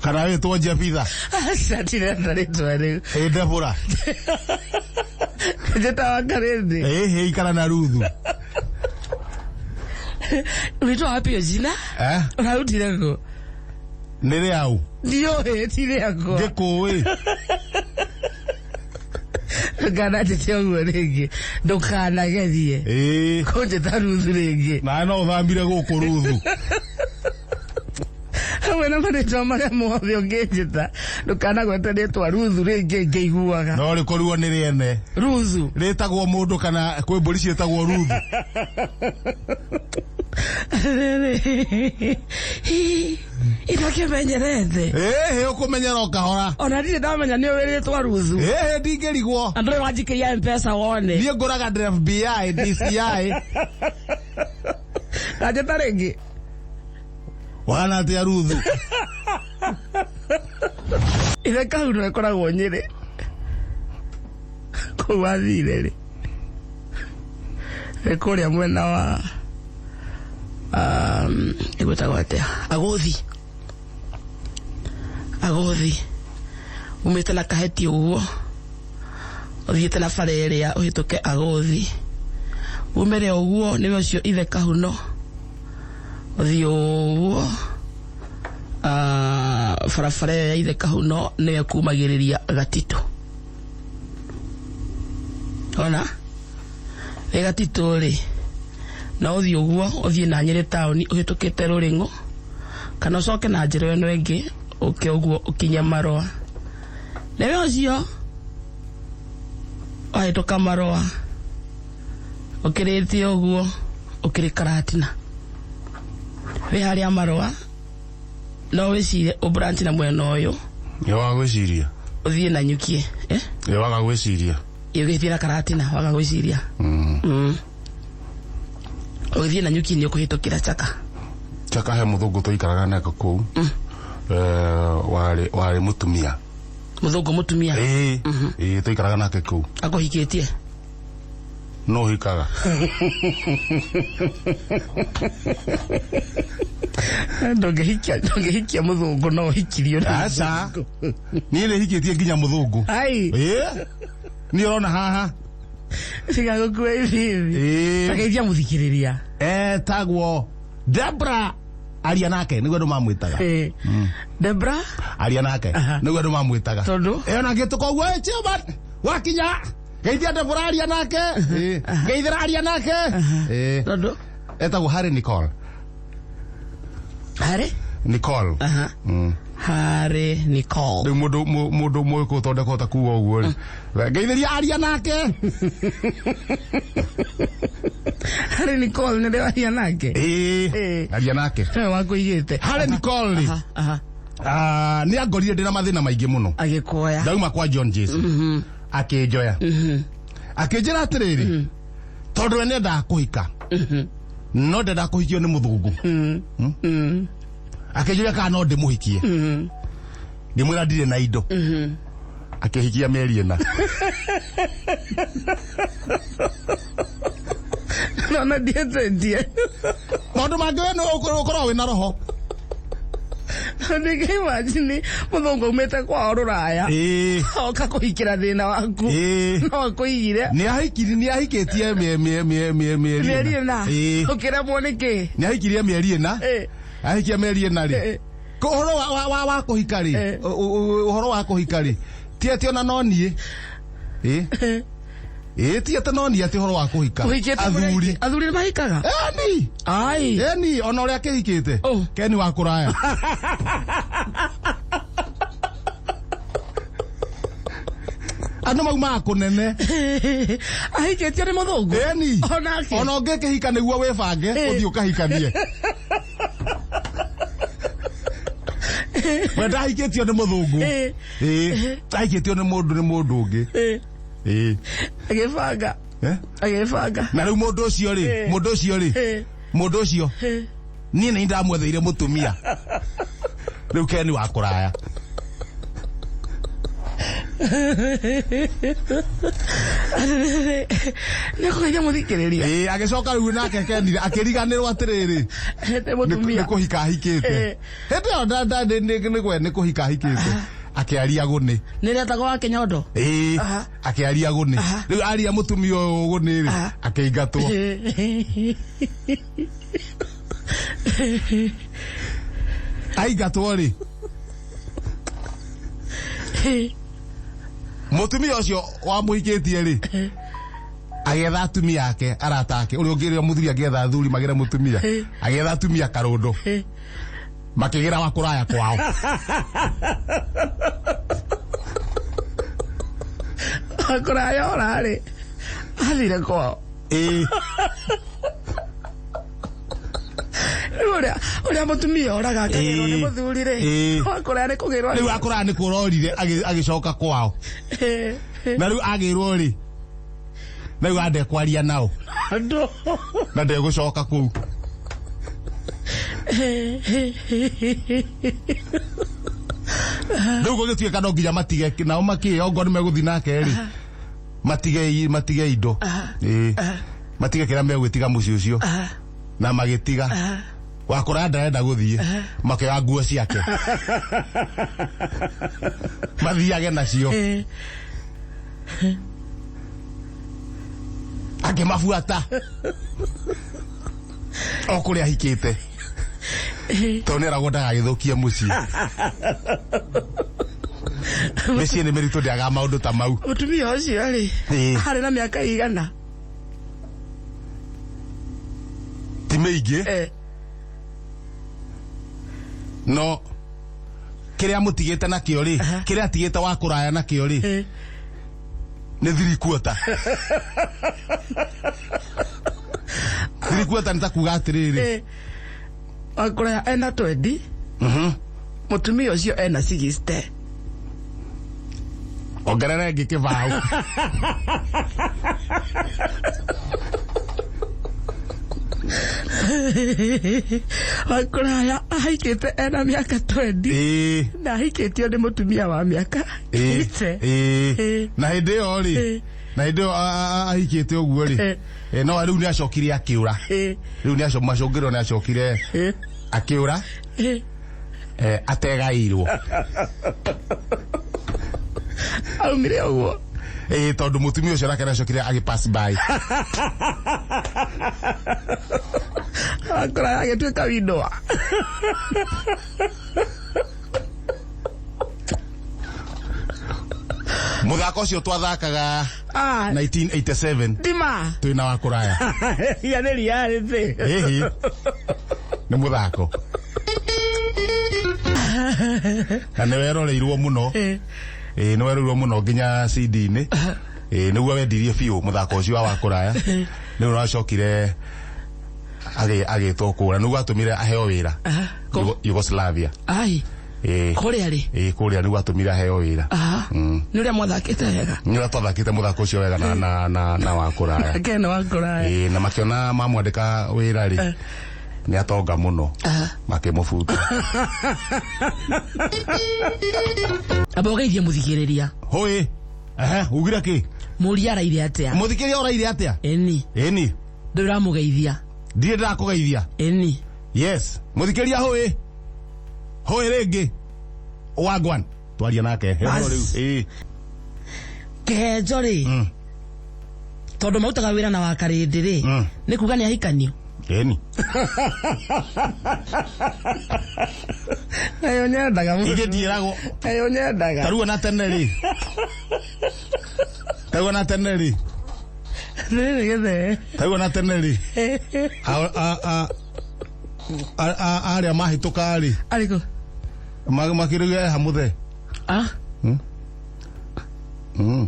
Kana wetwo Jebitha. Aca tirenda ritwa riu. Debora. Njeta Wakarindi. Ikara na Ruthu. Ulitoa wapi hiyo jina? Unautire ko? Nere au? Ndio tire yako. Ngekuwi. Kana teteo ngorege. Ndukana gethie. Konjeta Ruthu ringi. Na no thambire guku Ruthu. Wena marĩtwa marĩa mothe ũngĩnjĩta ndũkana gweta rĩtwa Ruthu rĩngĩ ngĩiguaga. No rĩkorirwo nĩ rĩene. Ruthu rĩtagwo mũndũ kana kwĩ mbũri ciĩtagwo Ruthu. Ĩtakĩmenyerete. Ũkũmenyera ũkahora. Ona ndirĩ ndamenya nĩ ũrĩ rĩtwa Ruthu. Ndingĩrigwo. Andũ nĩ wanjikĩria M-Pesa wone. Niĩ ngũraga FBI, DCI. Na njĩta rĩngĩ. Wana atia Ruthu. Ithe Kahuno ekoragwo Nyĩrĩ. Kũu athire rĩ. Kũrĩa mwena wa ĩgwĩtagwo atĩa? Agũthi. Umĩte na Kaheti ũguo. Ũthiĩte na bara ĩrĩa ũhĩtũke Agũthi. Umĩre ũguo nĩwe ũcio Ithe Kahuno. Ũthiũ barabara ya Ithe Kahuno nĩyo kumagĩrĩria Gatitũ. Ona nĩ Gatitũ rĩ, na ũthiĩ ũguo ũthiĩ na Nyĩrĩ taũni ũhĩtũkĩte Rũrĩng'ũ, kana ũcoke na njĩra ĩno ĩngĩ ũke ũguo ũkinye Marũa. Nĩwe ũcio wahĩtũka Marũa ũkĩrĩte ũguo ũkĩrĩ Karatina. We harĩa Marũa no wĩcire ũbranch na mwena ũyũ. Nĩ waga gwĩciria. Ũthiĩ na Nyukie. Nĩ waga gwĩciria. Ũgĩthiĩ na Karatina waga gwĩciria. Ũgĩthiĩ na Nyukie nĩ ũkũhĩtũkĩra Chaka. Chaka he mũthũngũ tũikaraga nake kũu. Warĩ mũtumia. Mũthũngũ mũtumia? Tũikaraga nake kũu. Akũhikĩtie? No hikaga. Ndũngĩhikia mũthũngũ no hikirio. Aca. Niĩ nĩ hikĩtie nginya mũthũngũ. Niĩ ũrona haha. Cigagũkua hivi. Akaithia mũthikĩrĩria. Etagwo Debra. Aria nake nĩguo andũ mamwĩtaga. Debra? Aria nake nĩguo andũ mamwĩtaga. Tondũ? Ona ngĩtũka ũguo Chairman wakinya. Geithia Debra aria nake. Geithira aria nake. Tondũ? Etagwo Harry Nicole. Harry? Nicole. Harry Nicole. Rĩu mũndũ mũĩ kũthondeka ũta kuga ũguo rĩ. Geithiria aria nake. Harry Nicole nĩ aria nake? Aria nake. Wakũigĩte. Harry Nicole rĩ. Nĩ angorire ndĩna mathĩna maingĩ mũno. Agĩkuoya. Ndauma kwa John Jason. Akĩnjoya. Akĩnjĩra atĩrĩrĩ. Tondũ we nĩendaga kũhika. No ndendaga kũhikio nĩ mũthũngũ. Akĩnjĩra kana no ndĩmũhikie. Ngĩmwĩra ndirĩ na indo. Akĩhikia mĩeri ĩna. No ndiendetie. Maũndũ mangĩ we no ũkorwo wĩna roho. Ndĩngĩimagine mũthũngũ umĩte kwao Rũraya. Oka kũhikĩra thĩna waku. No akũigire. Nĩ ahikĩtie mĩeri ĩna. Ũkĩremwo nĩkĩ? Nĩ ahikirie mĩeri ĩna. Ahikia mĩeri ĩna rĩ. Ũhoro wa kũhika rĩ. Ũhoro wa kũhika rĩ. Ti atĩ ona no niĩ. Ti atĩ no niĩ atĩ ũhoro wa kũhika. Athuri nĩ mahikaga? Eni ona ũrĩa akĩhikĩte. Keni wa kũraya. Andũ maumaga kũnene. Ahikĩtio nĩ mũthũngũ? Eni ona ũngĩkĩhika nĩguo wĩbange ũthiĩ ũkahikanie. We ndahikĩtio nĩ mũthũngũ. Ahikĩtio nĩ mũndũ ũngĩ. Agĩbanga. Na rĩu mũndũ ũcio niĩ nĩ ndamwetheire mũtumia. Rĩu Keni wa kũraya. Niko ngeja muthikiriria. Agicoka riu nake kendire akiriganirwo atiriri. Hete mutumia. Niko hika hikite. Hete onda ni kuhika hikite. Akiaria gune. Nire atago wa Kenyondo. Akiaria gune. Riu aria mutumia uyu gune ri akeingatwo. Aingatwo ri. Mutumia ucio wa muhikitie ri. Agetha atumia yake arata ake uri ungiria muthuri agetha athuri magira mutumia agetha atumia karundo makigira wa kuraya kwao. Kuraya orare athire kwao. Uria mutumia oraga akagirwo ni muthuri ri akuraya ni kugirwo riu akuraya ni kurorire agicoka kwao na riu agirwo ri na riu ande kwaria nao na ndegucoka kuu. Riu gugituika no nginya matige nao makie ongo ni meguthi nake ri matige indo matige kira megwitiga muci ucio na magitiga wakora ndarenda guthie makioya nguo ciake mathiage nacio akimabuata okuria hikite tonera godaga githukie muci meci ni meritu ndiaga maundu ta mau. Mutumia ucio ri hari na miaka igana ti meigi no kiria mutigite nakio ri kiria atigite wa kuraya nakio ri ni 3 quarter. 3 quarter nitakuga atiriri akuraya ena 20 mutumia ucio ena 60 ongerere ngi kibau. Akuraya ahikite ena miaka 20 na ahikitio ni mutumia wa miaka 8 na hindi yo ri na hindi yo ahikite uguo ri no riu ni acokire akiura riu ni macungiro ni acokire akiura ategairwo aumire uguo tondu mutumia ucio nake acokire agi pass by akuraya agituika windoa. muthako ucio twathakaga 1987 dima twina wa kuraya ya neri yari thi ni muthako na ni weroreirwo muno ni weroreirwo muno nginya CD-ini niguo wendirie biu muthako ucio wa kuraya ni uracokire agitwo kura niguo atumire aheo wira Yugoslavia kuria ri kuria niguo atumire aheo wira ni uria mwathakite wega ni uria twathakite muthako ucio wega na wa kuraya akena wa kuraya na makiona mamwandika wira ri ni atonga muno makimubuta abogeithie muthikiriria hoi ugira ki muria raire atia muthikiria oraire atia eni ndura mugeithia ndire ndakugeithia eni yes muthikiria hoi ringi wagwan twaria nake riu kejo ri tondu mautaga wira na wakarindi ri ni kuga ni ahikanio eni ayo nyendaga mu igithirago ayo nyendaga taruo na teneri taruo na teneri nigithe taruo na teneri aria mahituka ari ariko makiriga hamuthe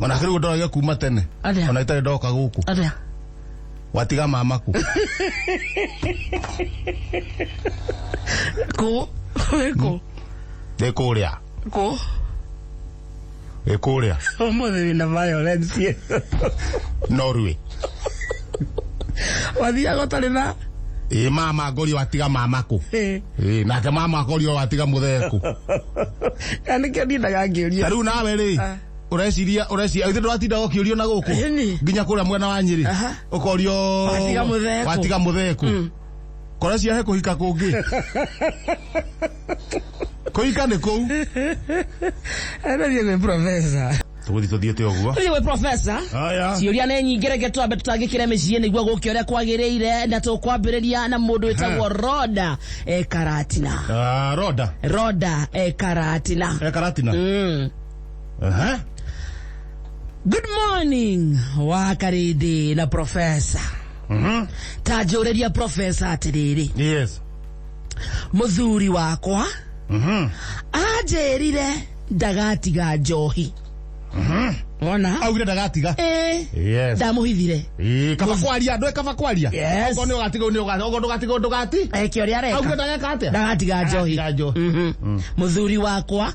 ona kirigo ndoragia kuma tene ona itari ndoka guku atia watiga mamaku ko kuria ko kuria omothe na violence Norway wathia gotari na mama ngori watiga mamaku nake mama ngori watiga mutheku yani ke ndindaga ngiuria riu nawe ri ureciria ithe ndwatinda ukiorio na guku nginya kuria mwena wa Nyeri ukorio watiga mutheku koracia he kuhika kungi kuhika ni kou arathie gwe professor tuthiete oguo we professor ciuria ne nyingire getwambe tutangikire micii niguo guki uria kwagiriire na tukwambiriria na mundu witagwo Roda Karatina Roda Karatina Good morning wakaridi na professor tajuriria professor atiriri yes muthuri wakwa ajerire ndagatiga njohi Ona augire ndagatiga yes ndamuhithire kaba kwaria ndwe kaba kwaria ogo ni ugatiga ndugati kioria areka augire ndagakate ndagatiga njohi muthuri wakwa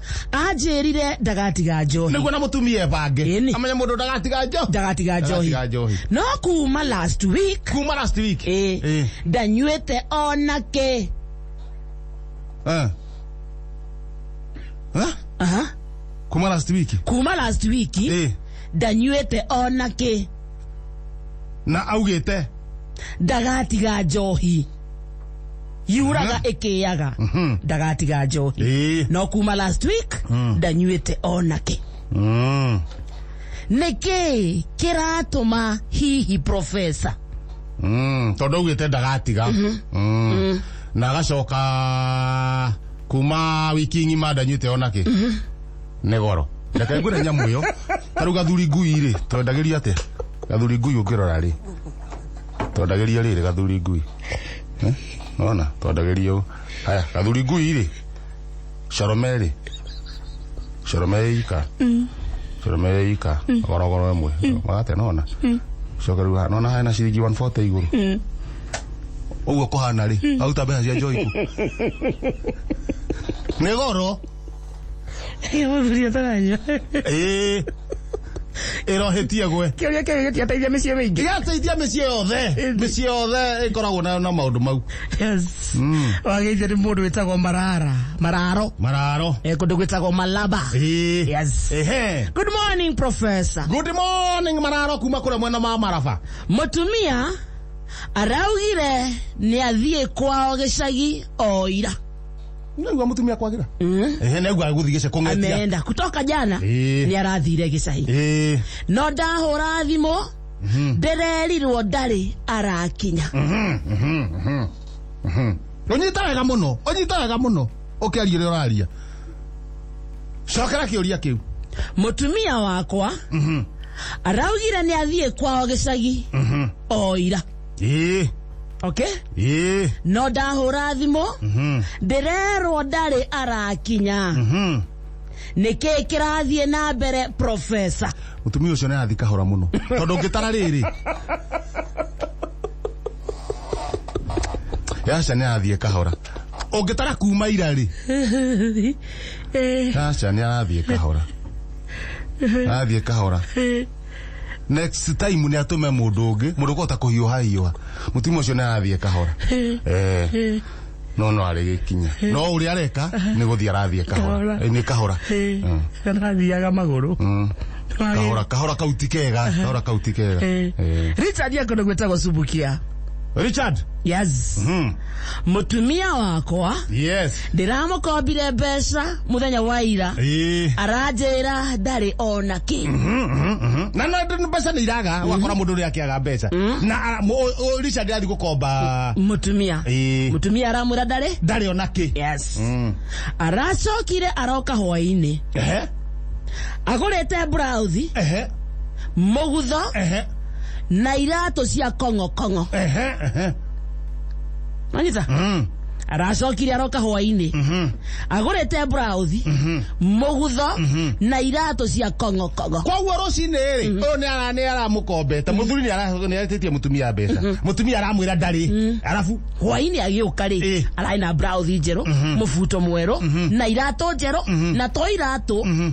ajerire ndagatiga njohi niguo na mutumia bange amenya mundu ndagatiga njohi no kuma last week ndanywete onake kuma last week ndanywete onake na augite ndagatiga njohi yuraga ikiyaga ndagatiga njohi no kuma last week ndanywete onake niki kiratuma hihi professor tondu augite ndagatiga na agacoka kuma wiki ngima ndanywete onake ne goro ndaka ngure nyamu yo taru gathuri ngui ri twendagiria ate gathuri ngui ukirora ri twendagiria ri gathuri ngui ona twendagiria haya gathuri ngui ri Sharomeri ika gorogoro emwe magate nona shokeru nona hana ciringi 140 iguru uguo kuhana ri auta mbeca cia njoiku ne goro muthuri ataranya irohetie gwe kioria getiateithia micii mingi giateithia micii yothe ikoragwo na maundu mau yes wageithia ni mundu witagwo mararo kundu gwitagwo Malaba yes good morning professor good morning Mararo kuma kure mwena ma Maraba mutumia araugire ni athie kwao gicagi oira Nagwa mutumia kwagira nagwa guthigice kungetia ameenda kutoka jana ni arathire gicahi no ndahura thimo ndererirwo ndari arakinya onyita wega muno ukiaria uraria cokera kiuria kiu mutumia wakwa araugire ni athie kwao gicagi oira okay no ndahura thimo ndirerwo ndari arakinya niki kirathie na mbere professor mutumia ucio ni athi kahora muno tondu ngitara riri yaca ni athie kahora ungitara kuma ira ri yaca ni athie kahora next time ni atume mundu ungi mundu kota kuhiuha mutumia ucio ni athie kahora no ari gikinya no uri areka ni guthia arathie kahora ni kahora arathiaga maguru kahora kautikega Richard yakondo gwetagwo Subukia Richard yes mutumia wakwa yes ndiramukombire mbeca muthenya wa ira aranjira ndari onaki na no mbeca ni iraga wakora mundu uri akiaga mbeca na Richard athi gukomba mutumia aramwira ndari onaki yes aracokire aroka hwaini agurite blouse mugutho na irato cia kongo Manita aracokire aroka hwaini agurite blouse mugutho na irato cia kongo kwa rucini ri o ni aramukombete muthuri ni aratitie mutumia mbeca mutumia aramwira ndari arafu hwaini agiuka ri araina blouse njeru mufuto mweru na irato njeru na to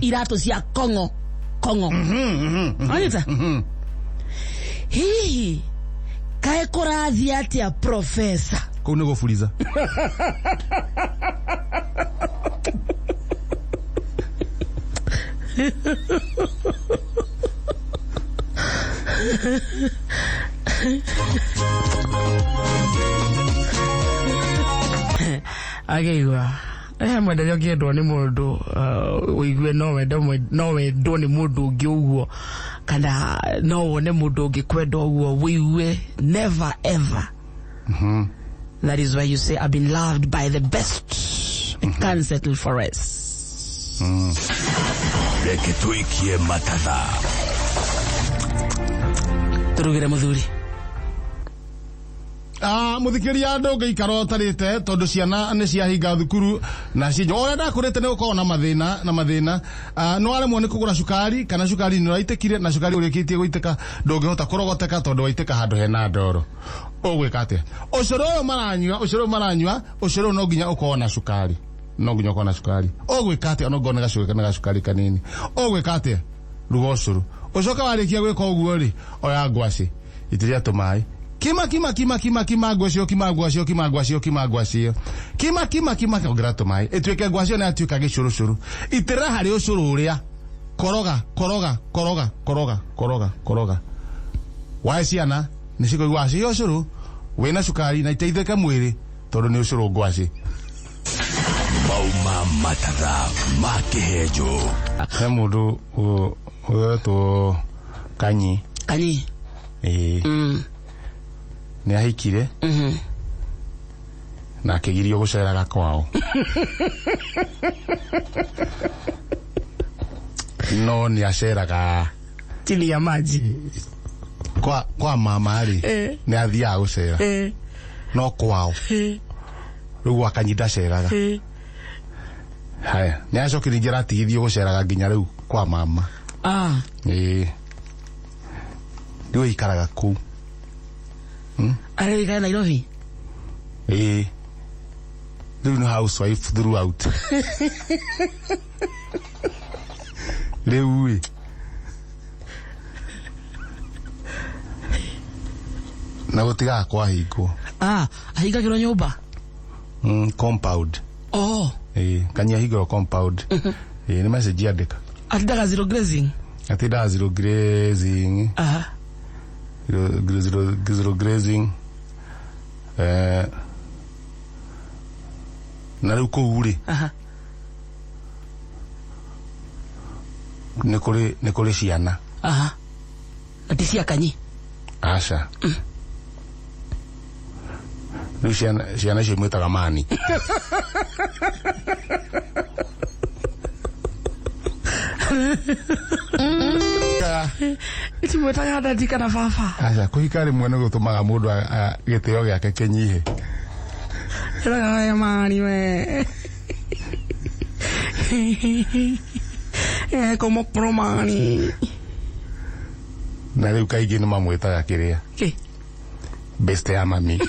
irato cia kongo Manita hihi kae kurathia atia professor kou ni gufuriza Ageigua mwenderio ngĩendwo nĩ mũndũ ũigue no wendwo nĩ mũndũ ũngĩ ũguo, kana no wone mũndũ ũngĩ kwenda ũguo wĩigue never ever. That is why you say I've been loved by the best. It can't settle for us. Reke tuikie matatha. Turugire muthuri. Muthikiria andu ngeikara utarite tondu ciana ni ciahinga thukuru na cinyo oria ndakurite ni ukorwo na mathina no aremwo ni kugura cukari kana cukari ni uraitikire na cukari urikitie guiteka ndungihota kurogoteka tondu waiteka handu hena ndoro ugwika atia ucuru maranyua ucuru no nginya ukorwo na cukari ugwika atia no ngone gacukari kanini ugwika atia ruga ucuru ucoka warikia gwika uguo ri oya ngwaci itiria tumai kima ongira tumai etweke ngwacio na atuika gicurusuru itira hari ucuru uria koroga wa ciana ni cikoigwa acio ucuru wina cukari na iteitheke mwiri tondu ni ucuru ngwaci Mauma matatha makihejo he mundu uyo kanyi ni ahikire na akigirio guceraga kwao no ni aceraga chini ya maji kwa mama ri ni athia gucera no kwao riu akanyida ceraga haya ni acokire ngira atigithio guceraga nginya riu kwa mama riu ikaraga ku Arerika Nairobi. Riu ni housewife throughout. Riu na gutiga kwa hingwo. Ahingagirwo nyumba. Compound. Kanya hingwo compound. Ni message andika. Atindaga zero grazing. Zero grazing na riu kuuri ni kuri ciana na ti cia kanyi aca riu ciana icio mwitaga mani iti mwetaga dadi kana baba aca kuhika rimwe ni gutumaga mundu gitio giake kinyihe ya mani we como promani na riu kaingi ni mamwitaga kiria beste ya mami